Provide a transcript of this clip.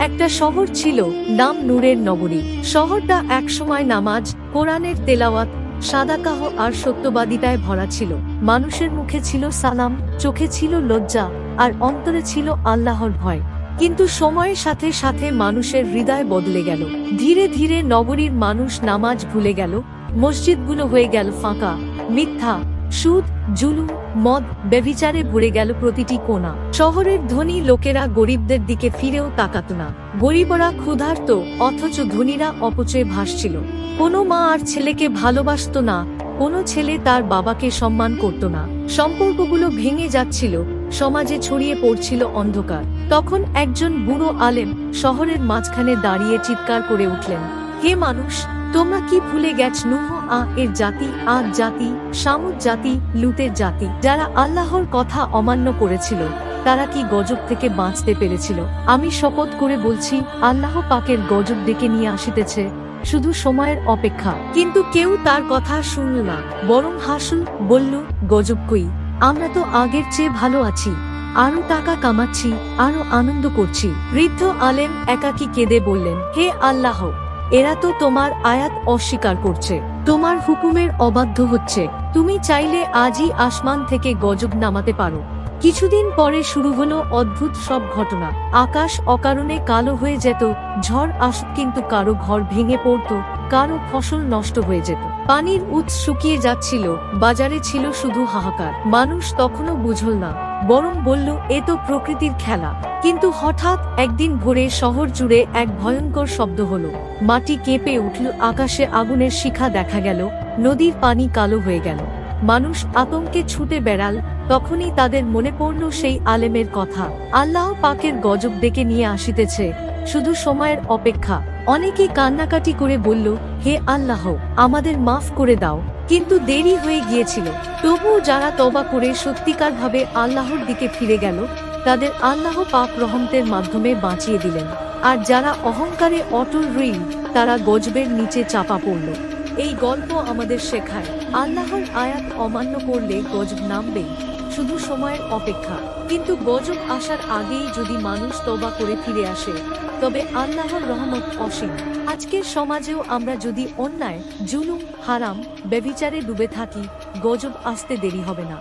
একটা শহর ছিল, নাম নূরের নগরী। শহরটা একসময় নামাজ, কোরআনের তেলাওয়াত, সাদাকাহ আর সত্যবাদিতায় ভরা ছিল। মানুষের মুখে ছিল সালাম, চোখে ছিল লজ্জা, আর অন্তরে ছিল আল্লাহর ভয়। কিন্তু সময়ের সাথে সাথে মানুষের হৃদয় বদলে গেল। ধীরে ধীরে নগরীর মানুষ নামাজ ভুলে গেল, মসজিদগুলো হয়ে গেল ফাঁকা, মিথ্যা, সুদ, জুলুম, মদ, ব্যভিচারে ভরে গেল প্রতিটি কোণা। শহরের ধনী লোকেরা গরিবদের দিকে ফিরেও তাকাত না। গরিবরা ক্ষুধার্ত, অথচ ধনীরা অপচয়ে ভাসছিল। কোনো মা আর ছেলেকে ভালোবাসত না, কোনো ছেলে তার বাবাকে সম্মান করত না। সম্পর্কগুলো ভেঙে যাচ্ছিল, সমাজে ছড়িয়ে পড়ছিল অন্ধকার। তখন একজন বুড়ো আলেম শহরের মাঝখানে দাঁড়িয়ে চিৎকার করে উঠলেন, হে মানুষ, তোমরা কি ভুলে গেছ নূহ এর জাতি, আদ জাতি, শামুদ জাতি, লুতের জাতি, যারা আল্লাহর কথা অমান্য করেছিল, তারা কি গজব থেকে বাঁচতে পেরেছিল? আমি শপথ করে বলছি, আল্লাহ পাকের গজব ডেকে নিয়ে আসিতেছে, শুধু সময়ের অপেক্ষা। কিন্তু কেউ তার কথা শুনল না, বরং হাসল, বলল, গজব কই? আমরা তো আগের চেয়ে ভালো আছি, আরো টাকা কামাচ্ছি, আরো আনন্দ করছি। বৃদ্ধ আলেম একাকী কেঁদে বললেন, হে আল্লাহ, এরা তো তোমার আয়াত অস্বীকার করছে, তোমার হুকুমের অবাধ্য হচ্ছে। তুমি চাইলে আজই আসমান থেকে গজব নামাতে পারো। কিছুদিন পরে শুরু হলো অদ্ভুত সব ঘটনা। আকাশ অকারণে কালো হয়ে যেত, ঝড় আসত কিন্তু কারো ঘর ভেঙে পড়তো, কারো ফসল নষ্ট হয়ে যেত। পানির উৎস শুকিয়ে যাচ্ছিল, বাজারে ছিল শুধু হাহাকার। মানুষ তখনও বুঝল না, বরং বলল, এ তো প্রকৃতির খেলা। কিন্তু হঠাৎ একদিন ভোরে শহর জুড়ে এক ভয়ঙ্কর শব্দ হলো। মাটি কেঁপে উঠল, আকাশে আগুনের শিখা দেখা গেল, নদীর পানি কালো হয়ে গেল। মানুষ আতঙ্কে ছুটে বেড়াল। তখনই তাদের মনে পড়ল সেই আলেমের কথা, আল্লাহ পাকের গজব ডেকে নিয়ে আসিতেছে, শুধু সময়ের অপেক্ষা। অনেকে কান্নাকাটি করে বলল, হে আল্লাহ, আমাদের মাফ করে দাও। কিন্তু দেরি হয়ে গিয়েছিল। তবুও যারা তওবা করে সত্যিকার ভাবে আল্লাহর দিকে ফিরে গেল, তাদের আল্লাহ পাক রহমতের মাধ্যমে বাঁচিয়ে দিলেন। আর যারা অহংকারে অটল রইল, তারা গজবের নিচে চাপা পড়ল। এই গল্প আমাদের শেখায়, আল্লাহর আয়াত অমান্য করলে গজব নামবেই, শুধু সময়ের অপেক্ষা। কিন্তু গজব আসার আগেই যদি মানুষ তওবা করে ফিরে আসে, তবে আল্লাহর রহমত অসীম। আজকের সমাজেও আমরা যদি অন্যায়, জুলুম, হারাম, ব্যভিচারে ডুবে থাকি, গজব আসতে দেরি হবে না।